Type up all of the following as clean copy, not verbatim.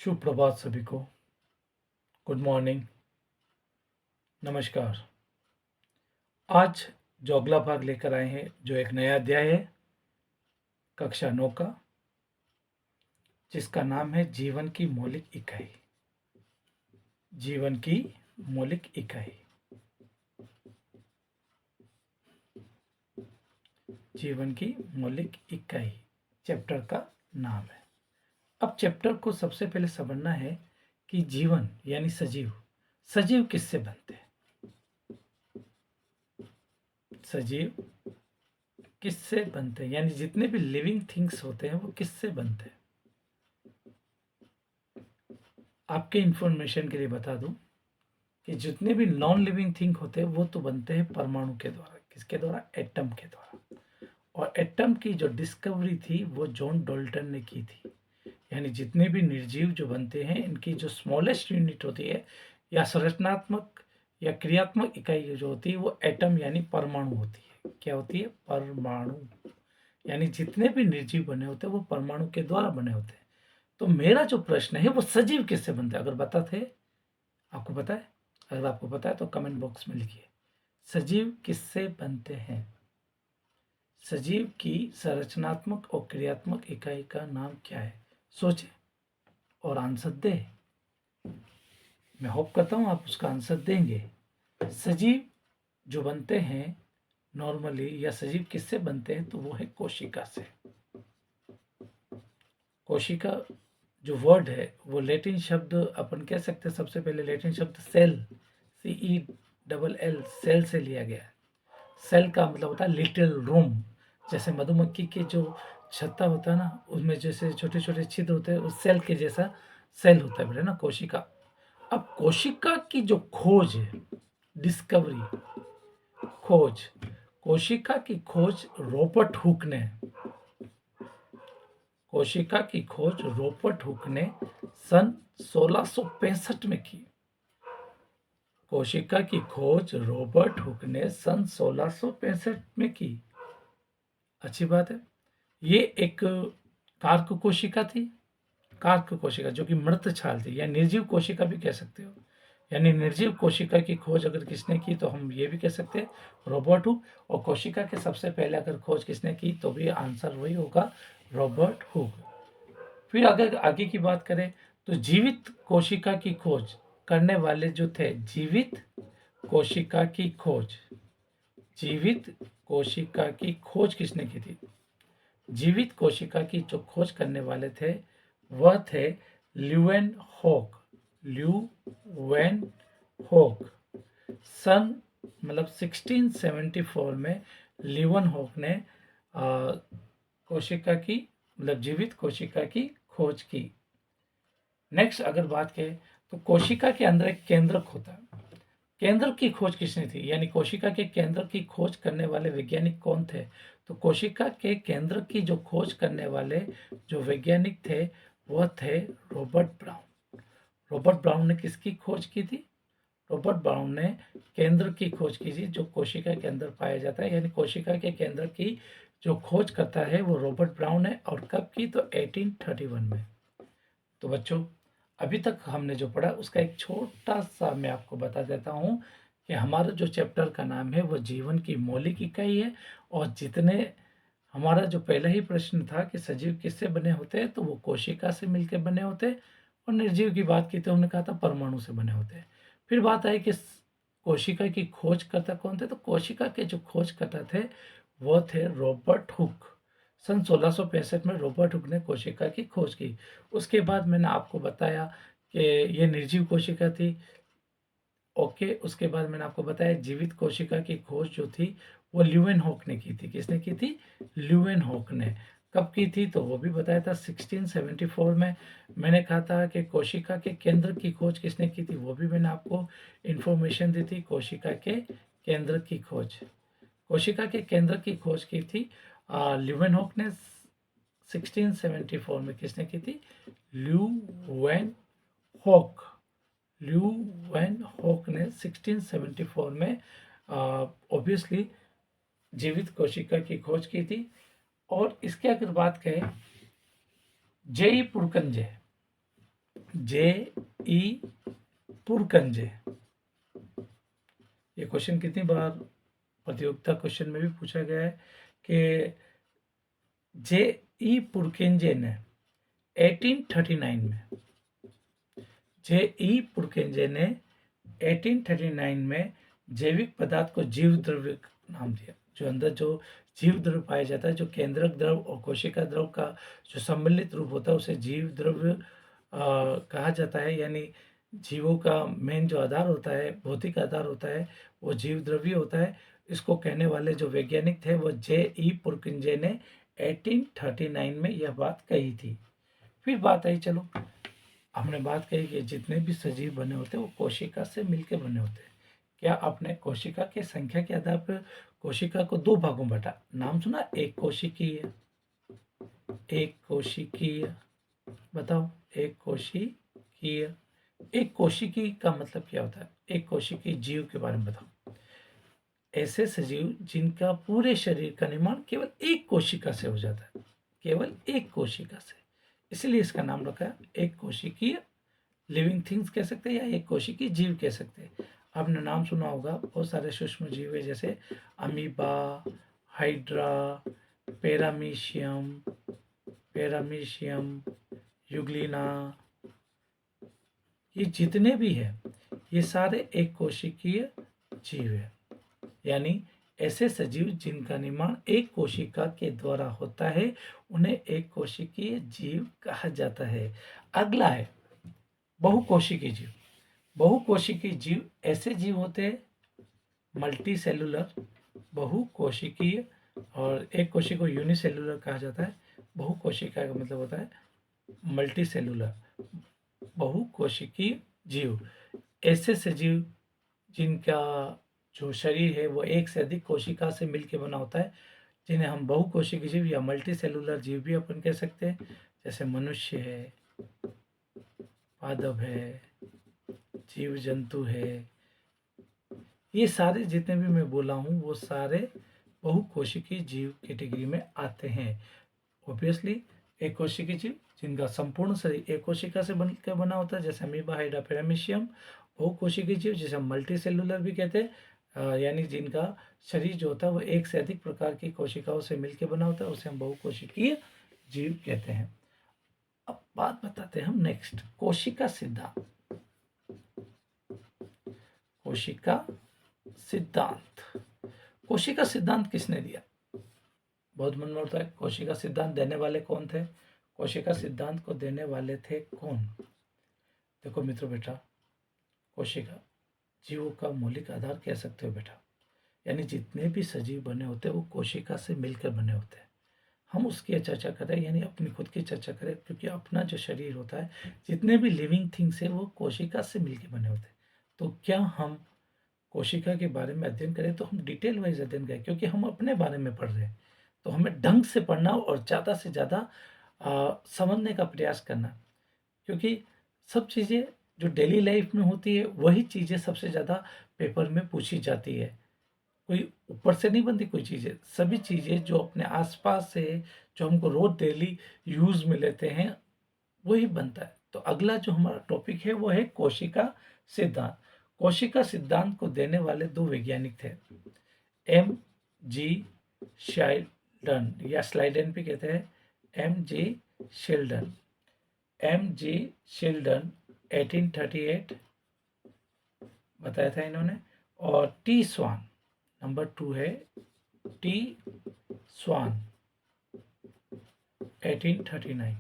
शुभ प्रभात सभी को। Good morning. नमस्कार। आज जो अगला भाग लेकर आए हैं, जो एक नया अध्याय है कक्षा 9 का, जिसका नाम है जीवन की मौलिक इकाई। जीवन की मौलिक इकाई। जीवन की मौलिक इकाई चैप्टर का नाम है। अब चैप्टर को सबसे पहले समझना है कि जीवन यानी सजीव, सजीव किससे बनते हैं। सजीव किससे बनते हैं, यानी जितने भी लिविंग थिंग्स होते हैं वो किससे बनते हैं। आपके इंफॉर्मेशन के लिए बता दूं कि जितने भी नॉन लिविंग थिंग होते हैं वो तो बनते हैं परमाणु के द्वारा। किसके द्वारा? एटम के द्वारा। और एटम की जो डिस्कवरी थी वो जॉन डाल्टन ने की थी। यानी जितने भी निर्जीव जो बनते हैं, इनकी जो स्मॉलेस्ट यूनिट होती है या संरचनात्मक या क्रियात्मक इकाई जो होती है वो एटम यानी परमाणु होती है। क्या होती है? परमाणु। यानी जितने भी निर्जीव बने होते हैं वो परमाणु के द्वारा बने होते हैं। तो मेरा जो प्रश्न है वो सजीव किससे बनते हैं, अगर बताते आपको पता है? अगर आपको पता है तो कमेंट बॉक्स में लिखिए, सजीव किससे बनते हैं। सजीव की संरचनात्मक और क्रियात्मक इकाई का नाम क्या है? सोचें और आंसर दें। मैं होप करता हूं आप उसका आंसर देंगे। सजीव जो बनते हैं नॉर्मली, या सजीव किससे बनते हैं, तो वो है कोशिका से। कोशिका जो वर्ड है वो लैटिन शब्द अपन कह सकते हैं, सबसे पहले लैटिन शब्द सेल, CELL, सेल से लिया गया है। सेल का मतलब होता है लिटिल रूम। जैसे मधुमक्खी के जो छत्ता होता है ना, उसमें जैसे छोटे छोटे छिद्र होते हैं, उस सेल के जैसा सेल होता है बेटा ना, कोशिका। अब कोशिका की जो खोज है, डिस्कवरी, खोज, कोशिका की खोज रॉबर्ट हुक ने, कोशिका की खोज रॉबर्ट हुक ने सन 1665 में की। कोशिका की खोज रॉबर्ट हुक ने सन 1665 में की। अच्छी बात है। ये एक कार्क कोशिका थी। कार्क कोशिका जो कि मृत छाल थी, या निर्जीव कोशिका भी कह सकते हो। यानी निर्जीव कोशिका की खोज अगर किसने की तो हम ये भी कह सकते हैं रॉबर्ट हुक। और कोशिका के सबसे पहले अगर खोज किसने की तो भी आंसर वही होगा, रॉबर्ट हुक। फिर अगर आगे की बात करें तो जीवित कोशिका की खोज करने वाले जो थे, जीवित कोशिका की खोज, जीवित कोशिका की खोज किसने की थी? जीवित कोशिका की जो खोज करने वाले थे वह थे ल्यूवेन हॉक। ल्यूवेन हॉक सन मतलब 1674 में ल्यूवेन हॉक ने कोशिका की मतलब जीवित कोशिका की खोज की। नेक्स्ट अगर बात करें तो कोशिका के अंदर एक केंद्रक होता है। केंद्र की खोज किसने थी, यानी कोशिका के केंद्र की खोज करने वाले वैज्ञानिक कौन थे? तो कोशिका के केंद्र की जो खोज करने वाले जो वैज्ञानिक थे वह थे रॉबर्ट ब्राउन। रॉबर्ट ब्राउन ने किसकी खोज की थी? रॉबर्ट ब्राउन ने केंद्र की खोज की थी जो कोशिका के अंदर पाया जाता है। यानी कोशिका के केंद्र की जो खोज करता है वो रॉबर्ट ब्राउन है। और कब की? तो 1831 में। तो बच्चों अभी तक हमने जो पढ़ा उसका एक छोटा सा मैं आपको बता देता हूँ कि हमारा जो चैप्टर का नाम है वो जीवन की मौलिक इकाई है। और जितने हमारा जो पहला ही प्रश्न था कि सजीव किससे बने होते हैं, तो वो कोशिका से मिलकर बने होते हैं। और निर्जीव की बात की तो हमने कहा था परमाणु से बने होते हैं। फिर बात आई कि कोशिका की खोजकर्ता कौन थे, तो कोशिका के जो खोजकर्ता थे वो थे रॉबर्ट हुक। सन 1665 में रॉबर्ट हुक ने कोशिका की खोज की। उसके बाद मैंने आपको बताया कि ये निर्जीव कोशिका थी। ओके, उसके बाद मैंने आपको बताया जीवित कोशिका की खोज जो थी वो ल्यूवेनहॉक ने की थी। किसने की थी? ल्यूवेनहॉक ने। कब की थी तो वो भी बताया था 1674 में। मैंने कहा था कि कोशिका के केंद्र की खोज किसने की थी, वो भी मैंने आपको इंफॉर्मेशन दी थी। कोशिका के केंद्र की खोज, कोशिका के केंद्र की खोज की थी ल्यूवेनहॉक ने 1674 में। किसने की थी? ल्यूवेनहॉक। ल्यूवेनहॉक ने 1674 में ऑब्वियसली जीवित कोशिका की खोज की थी। और इसके अगर बात करें जेई पुरकंजे, जे ई पुरकंजे। ये क्वेश्चन कितनी बार प्रतियोगिता क्वेश्चन में भी पूछा गया है कि जे ई पुरकेंजे ने 1839 में जे ई पुरकेंजे ने 1839 में जैविक पदार्थ को जीव द्रव्य नाम दिया। जो अंदर जो जीव द्रव्य पाया जाता है, जो केंद्रक द्रव और कोशिका द्रव का जो सम्मिलित रूप होता है, उसे जीव द्रव्य कहा जाता है। यानी जीवों का मेन जो आधार होता है, भौतिक आधार होता है, वो जीव द्रव्य होता है। इसको कहने वाले जो वैज्ञानिक थे वो जे ई पुरकिंजे ने 1839 में यह बात कही थी। फिर बात आई, चलो हमने बात कही कि जितने भी सजीव बने होते हैं वो कोशिका से मिलकर बने होते हैं। क्या आपने कोशिका की संख्या के आधार पर कोशिका को दो भागों में बांटा? नाम सुना, एक कोशिकीय, एक कोशिकीय। बताओ, एक कोशिकीय, एक कोशिकी का मतलब क्या होता है? एक कोशिकीय जीव के बारे में बताओ। ऐसे सजीव जिनका पूरे शरीर का निर्माण केवल एक कोशिका से हो जाता है, केवल एक कोशिका से, इसलिए इसका नाम रखा है एक कोशिकीय लिविंग थिंग्स कह सकते हैं, या एक कोशिकीय जीव कह सकते हैं। आपने नाम सुना होगा, बहुत सारे सूक्ष्म जीव है, जैसे अमीबा, हाइड्रा, पैरामीशियम, यूग्लिना, ये जितने भी हैं ये सारे एक कोशिकीय जीव है। यानी ऐसे सजीव जिनका निर्माण एक कोशिका के द्वारा होता है उन्हें एक कोशिकीय जीव कहा जाता है। अगला है बहुकोशिकीय जीव। बहुकोशिकीय जीव ऐसे जीव होते हैं मल्टी सेलुलर, बहुकोशिकीय, और एक कोशिका को यूनिसेलुलर कहा जाता है। बहुकोशिका का मतलब होता है मल्टी सेलुलर, बहुकोशिकीय जीव। ऐसे सजीव जिनका जो शरीर है वो एक से अधिक कोशिका से मिलकर बना होता है, जिन्हें हम बहुकोशिकीय जीव या मल्टी सेलुलर जीव भी अपन कह सकते हैं। जैसे मनुष्य है, पादप है, जीव जंतु है, ये सारे जितने भी मैं बोला हूँ वो सारे बहुकोशिकीय जीव कैटेगरी में आते हैं। ऑब्वियसली एक कोशिकीय जीव जिनका संपूर्ण शरीर एक कोशिका से बनकर बना होता है, जैसे अमीबा, हाइड्रा, पैरामीशियम। बहुकोशिकीय जीव जिसे हम मल्टी सेलुलर भी कहते हैं, यानी जिनका शरीर जो होता है वो एक से अधिक प्रकार की कोशिकाओं से मिलकर बना होता है, उसे हम बहुकोशिकीय जीव कहते हैं। अब बात बताते हैं हम नेक्स्ट, कोशिका सिद्धांत। कोशिका सिद्धांत, कोशिका सिद्धांत किसने दिया? बहुत मन में उठता है, कोशिका सिद्धांत देने वाले कौन थे? कोशिका सिद्धांत को देने वाले थे कौन? देखो मित्रों, बेटा, कोशिका जीवों का मौलिक आधार कह सकते हो बेटा। यानी जितने भी सजीव बने होते हैं वो कोशिका से मिलकर बने होते हैं। हम उसकी चर्चा करें, यानी अपनी खुद की चर्चा करें, क्योंकि अपना जो शरीर होता है, जितने भी लिविंग थिंग्स है वो कोशिका से मिलकर बने होते हैं। तो क्या हम कोशिका के बारे में अध्ययन करें तो हम डिटेल वाइज अध्ययन करें, क्योंकि हम अपने बारे में पढ़ रहे हैं, तो हमें ढंग से पढ़ना और ज़्यादा से ज़्यादा समझने का प्रयास करना, क्योंकि सब चीज़ें जो डेली लाइफ में होती है वही चीज़ें सबसे ज़्यादा पेपर में पूछी जाती है। कोई ऊपर से नहीं बनती कोई चीज़ें, सभी चीज़ें जो अपने आसपास से, जो हमको रोज डेली यूज़ में लेते हैं, वही बनता है। तो अगला जो हमारा टॉपिक है वो है कोशिका सिद्धांत। कोशिका सिद्धांत को देने वाले दो वैज्ञानिक थे, एम जी शेल्डन, या स्लाइडन भी कहते हैं, M G Schleiden. M G Schleiden 1838 बताया था इन्होंने, और टी स्वान, नंबर 2 है टी स्वान 1839।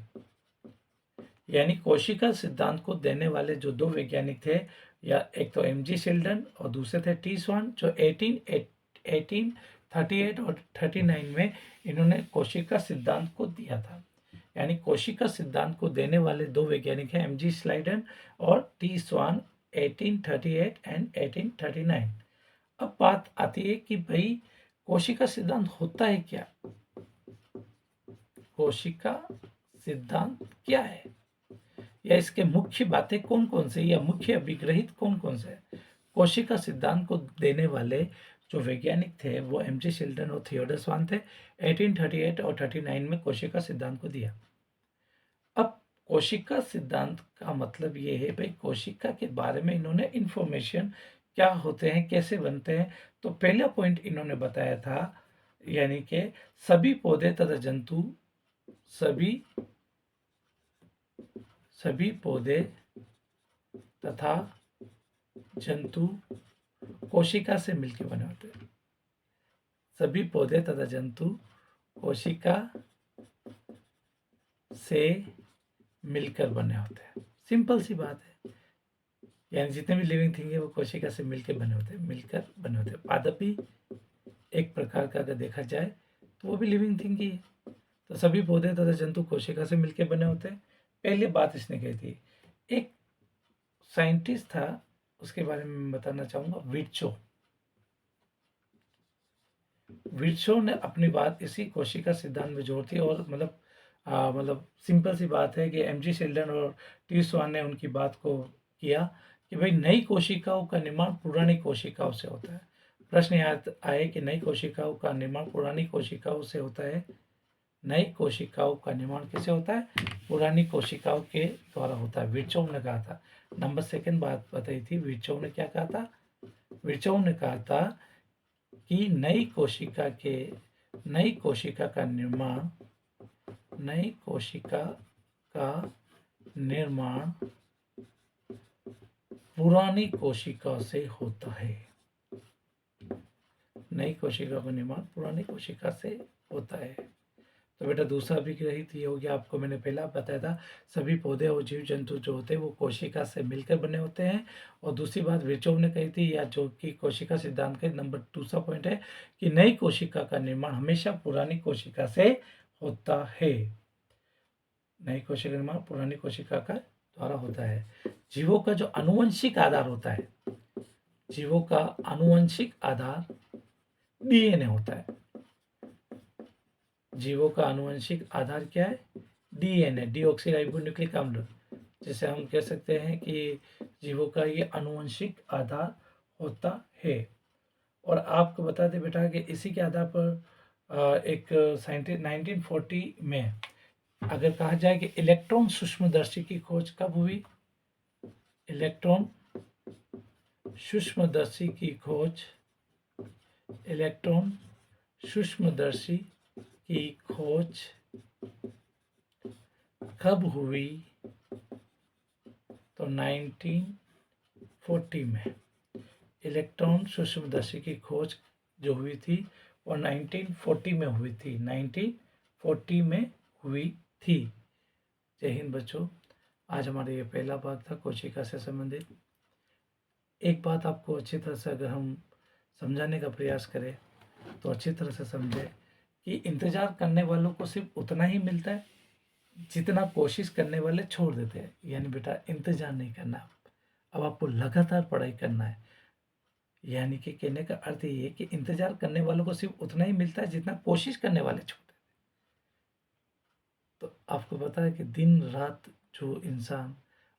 यानी कोशिका सिद्धांत को देने वाले जो दो वैज्ञानिक थे, या एक तो एम जी शेल्डन और दूसरे थे टी स्वान, जो 1838 और 39 में इन्होंने कोशिका सिद्धांत को दिया था। यानी कोशिका सिद्धांत को देने वाले दो वैज्ञानिक हैं एम जी स्लाइडन और टी स्वान 1838 एंड 1839। अब बात आती है कि भाई कोशिका सिद्धांत होता है क्या? कोशिका सिद्धांत क्या है, या इसके मुख्य बातें कौन कौन से, या मुख्य अभिग्रहित कौन कौन से है? कोशिका सिद्धांत को देने वाले जो वैज्ञानिक थे वो एम जी शेल्डन और थियोडर स्वान थे। 1838 और 39 में कोशिका सिद्धांत को दिया। अब कोशिका सिद्धांत का मतलब ये है भाई, कोशिका के बारे में इन्होंने इंफॉर्मेशन क्या होते हैं, कैसे बनते हैं। तो पहला पॉइंट इन्होंने बताया था, यानी कि सभी पौधे तथा जंतु, सभी सभी पौधे तथा जंतु कोशिका से मिलकर बने होते हैं। सभी पौधे तथा जंतु कोशिका से मिलकर बने होते हैं। सिंपल सी बात है, यानी जितने भी लिविंग थिंग है वो कोशिका से मिलकर बने होते हैं, मिलकर बने होते हैं। पादप भी एक प्रकार का अगर देखा जाए तो वो भी लिविंग थिंग ही है। तो सभी पौधे तथा जंतु कोशिका से मिलकर बने होते हैं। पहली बात इसने कही थी। एक साइंटिस्ट था, उसके बारे में मैं बताना चाहूंगा, विर्चो। विर्चो ने अपनी बात इसी कोशिका सिद्धांत में जोड़ दी, और मतलब सिंपल सी बात है कि एमजी शेल्डन और टी स्वान ने उनकी बात को किया कि भाई नई कोशिकाओं का निर्माण पुरानी कोशिकाओं से होता है। प्रश्न याद आए कि नई कोशिकाओं का निर्माण पुरानी कोशिकाओं से होता है। नई कोशिकाओं का निर्माण किससे होता है? पुरानी कोशिकाओं के द्वारा होता है, विर्चो ने कहा था। नंबर सेकंड बात बताई थी, विर्चो ने क्या कहा था? विर्चो ने कहा था कि नई कोशिका का निर्माण पुरानी कोशिका से होता है। नई कोशिका का निर्माण पुरानी कोशिका से होता है। तो बेटा दूसरा भी रही थी, हो गया आपको मैंने पहला बताया था, सभी पौधे और जीव जंतु जो होते हैं वो कोशिका से मिलकर बने होते हैं। और दूसरी बात विर्चोव ने कही थी, या जो कि कोशिका सिद्धांत का नंबर दूसरा पॉइंट है, कि नई कोशिका का निर्माण हमेशा पुरानी कोशिका से होता है। नई कोशिका निर्माण पुरानी कोशिका का द्वारा होता है। जीवों का जो आनुवंशिक आधार होता है, जीवों का आनुवंशिक आधार डीएनए होता है। जीवों का आनुवंशिक आधार क्या है? डीएनए, डीऑक्सीराइबोन्यूक्लिक अम्ल। जैसे हम कह सकते हैं कि जीवों का ये आनुवंशिक आधार होता है। और आपको बता दें बेटा कि इसी के आधार पर एक साइंटिस्ट 1940 में अगर कहा जाए कि इलेक्ट्रॉन सूक्ष्मदर्शी की खोज कब हुई? इलेक्ट्रॉन सूक्ष्मदर्शी की खोज, इलेक्ट्रॉन सूक्ष्मदर्शी की खोज कब हुई? तो 1940 में इलेक्ट्रॉन सूक्ष्मदर्शी की खोज जो हुई थी वो 1940 में हुई थी। 1940 में हुई थी। जय हिंद बच्चों। आज हमारा ये पहला भाग था कोशिका से संबंधित। एक बात आपको अच्छी तरह से अगर हम समझाने का प्रयास करें तो अच्छी तरह से समझे कि इंतजार करने वालों को सिर्फ उतना ही मिलता है जितना कोशिश करने वाले छोड़ देते हैं। यानी बेटा इंतजार नहीं करना, अब आपको लगातार पढ़ाई करना है। यानी कि कहने का अर्थ ये है कि इंतजार करने वालों को सिर्फ उतना ही मिलता है जितना कोशिश करने वाले छोड़ देते हैं। तो आपको पता है कि दिन रात जो इंसान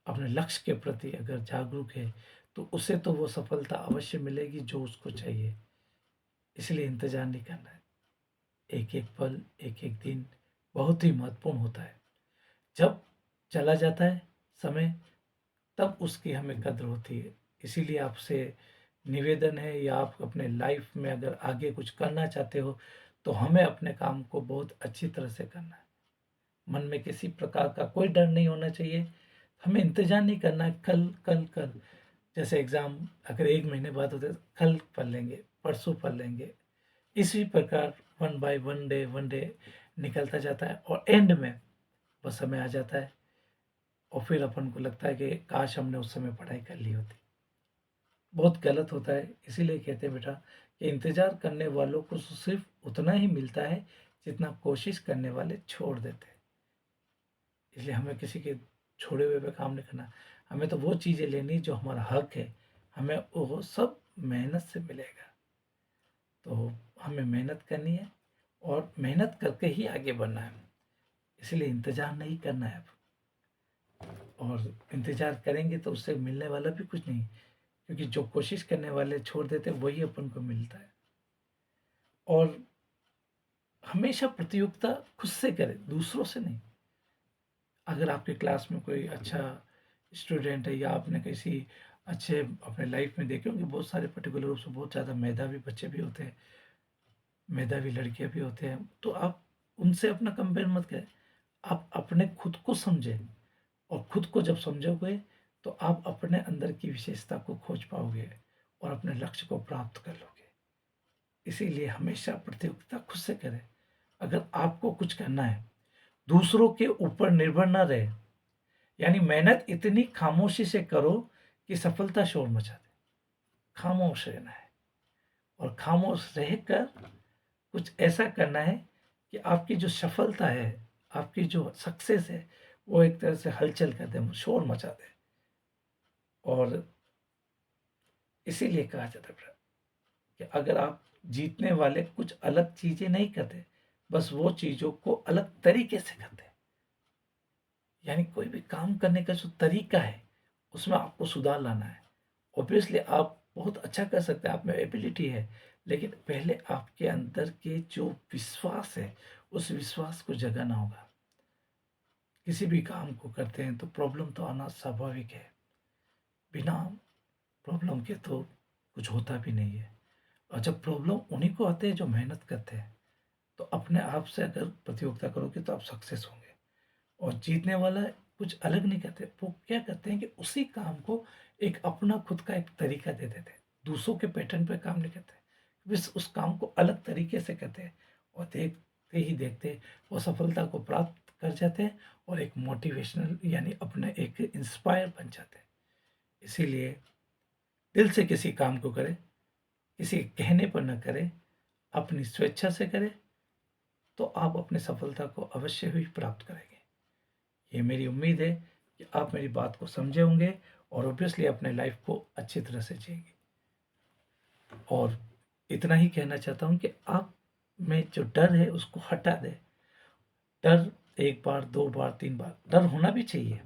अपने लक्ष्य के प्रति अगर जागरूक है तो उसे तो वो सफलता अवश्य मिलेगी जो उसको चाहिए। इसलिए इंतजार नहीं करना है। एक एक पल, एक एक दिन बहुत ही महत्वपूर्ण होता है। जब चला जाता है समय तब उसकी हमें कद्र होती है। इसीलिए आपसे निवेदन है, या आप अपने लाइफ में अगर आगे कुछ करना चाहते हो तो हमें अपने काम को बहुत अच्छी तरह से करना है। मन में किसी प्रकार का कोई डर नहीं होना चाहिए। हमें इंतजार नहीं करना है कल कल कल। जैसे एग्ज़ाम अगर 1 महीने बाद होते तो कल पढ़ लेंगे, परसों पढ़ लेंगे। इसी प्रकार वन बाय वन डे निकलता जाता है और एंड में वो समय आ जाता है और फिर अपन को लगता है कि काश हमने उस समय पढ़ाई कर ली होती। बहुत गलत होता है। इसीलिए कहते हैं बेटा कि इंतज़ार करने वालों को सिर्फ उतना ही मिलता है जितना कोशिश करने वाले छोड़ देते हैं। इसलिए हमें किसी के छोड़े हुए पे काम नहीं करना। हमें तो वो चीज़ें लेनी जो हमारा हक है, हमें वो सब मेहनत से मिलेगा। तो हमें मेहनत करनी है और मेहनत करके ही आगे बढ़ना है। इसलिए इंतज़ार नहीं करना है अब। और इंतज़ार करेंगे तो उससे मिलने वाला भी कुछ नहीं, क्योंकि जो कोशिश करने वाले छोड़ देते वही अपन को मिलता है। और हमेशा प्रतियोगिता खुद से करें, दूसरों से नहीं। अगर आपके क्लास में कोई अच्छा स्टूडेंट है या आपने किसी अच्छे अपने लाइफ में देखे होंगे, बहुत सारे पर्टिकुलर रूप से बहुत ज़्यादा मेधावी बच्चे भी होते हैं, मेधावी लड़कियां भी होते हैं, तो आप उनसे अपना कंपेयर मत करें। आप अपने खुद को समझें, और खुद को जब समझोगे तो आप अपने अंदर की विशेषता को खोज पाओगे और अपने लक्ष्य को प्राप्त कर लोगे। इसीलिए हमेशा प्रतियोगिता खुद से करें। अगर आपको कुछ करना है, दूसरों के ऊपर निर्भर ना रहे, यानी मेहनत इतनी खामोशी से करो कि सफलता शोर मचा दे। खामोश रहना है, और खामोश रहकर कुछ ऐसा करना है कि आपकी जो सफलता है, आपकी जो सक्सेस है, वो एक तरह से हलचल कर दे, शोर मचा दे। और इसीलिए कहा जाता है कि अगर आप जीतने वाले कुछ अलग चीजें नहीं करते, बस वो चीजों को अलग तरीके से करते, यानी कोई भी काम करने का जो तरीका है उसमें आपको सुधार लाना है। ऑब्वियसली आप बहुत अच्छा कर सकते हैं, आप में एबिलिटी है, लेकिन पहले आपके अंदर के जो विश्वास है, उस विश्वास को जगाना होगा। किसी भी काम को करते हैं तो प्रॉब्लम तो आना स्वाभाविक है, बिना प्रॉब्लम के तो कुछ होता भी नहीं है। और जब प्रॉब्लम उन्हीं को आते हैं जो मेहनत करते हैं, तो अपने आप से अगर प्रतियोगिता करोगे तो आप सक्सेस होंगे। और जीतने वाला कुछ अलग नहीं करते, वो क्या करते हैं कि उसी काम को एक अपना खुद का एक तरीका दे देते हैं, दूसरों के पैटर्न पे काम नहीं करते, बस उस काम को अलग तरीके से करते हैं, और देखते ही देखते वो सफलता को प्राप्त कर जाते हैं, और एक मोटिवेशनल यानी अपने एक इंस्पायर बन जाते हैं। इसीलिए दिल से किसी काम को करें, किसी के कहने पर न करें, अपनी स्वेच्छा से करें, तो आप अपनी सफलता को अवश्य ही प्राप्त करेंगे। ये मेरी उम्मीद है कि आप मेरी बात को समझे होंगे और ऑब्वियसली अपने लाइफ को अच्छी तरह से जिएंगे। और इतना ही कहना चाहता हूँ कि आप में जो डर है उसको हटा दें। डर एक बार, दो बार, तीन बार डर होना भी चाहिए,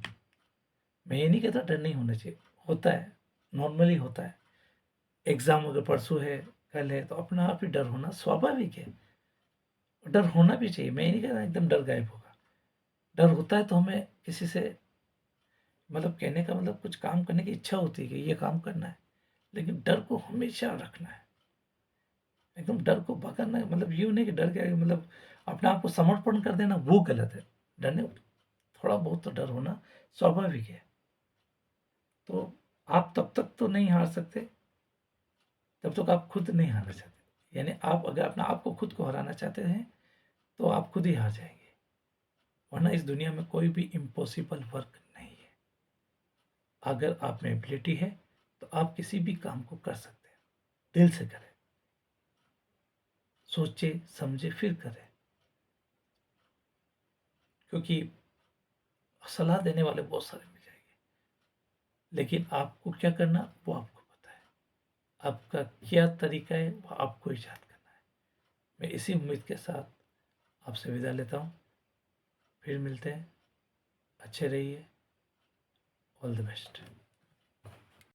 मैं ये नहीं कहता डर नहीं होना चाहिए, होता है, नॉर्मली होता है। एग्ज़ाम अगर परसों है, कल है, तो अपना आप ही डर होना स्वाभाविक है। डर होना भी चाहिए, मैं ये नहीं कह रहा एकदम डर गायब होगा। डर होता है तो हमें किसी से, मतलब कहने का मतलब कुछ काम करने की इच्छा होती है कि ये काम करना है, लेकिन डर को हमेशा रखना है। एकदम डर को भगाना है, मतलब यूँ नहीं कि डर गया मतलब अपने आप को समर्पण कर देना, वो गलत है। डरने, थोड़ा बहुत तो डर होना स्वाभाविक है। तो आप तब तक तो नहीं हार सकते जब तक आप खुद नहीं हारना चाहते। यानी आप अगर अपना आप को खुद को हराना चाहते हैं तो आप खुद ही हार जाएंगे, वरना इस दुनिया में कोई भी इम्पॉसिबल वर्क नहीं है। अगर आप में एबिलिटी है तो आप किसी भी काम को कर सकते हैं। दिल से करें, सोचे समझे फिर करें, क्योंकि सलाह देने वाले बहुत सारे मिल जाएंगे, लेकिन आपको क्या करना वो आपको पता है। आपका क्या तरीका है वो आपको इजाद करना है। मैं इसी उम्मीद के साथ आपसे विदा लेता हूँ, फिर मिलते हैं। अच्छे रहिए। All the best.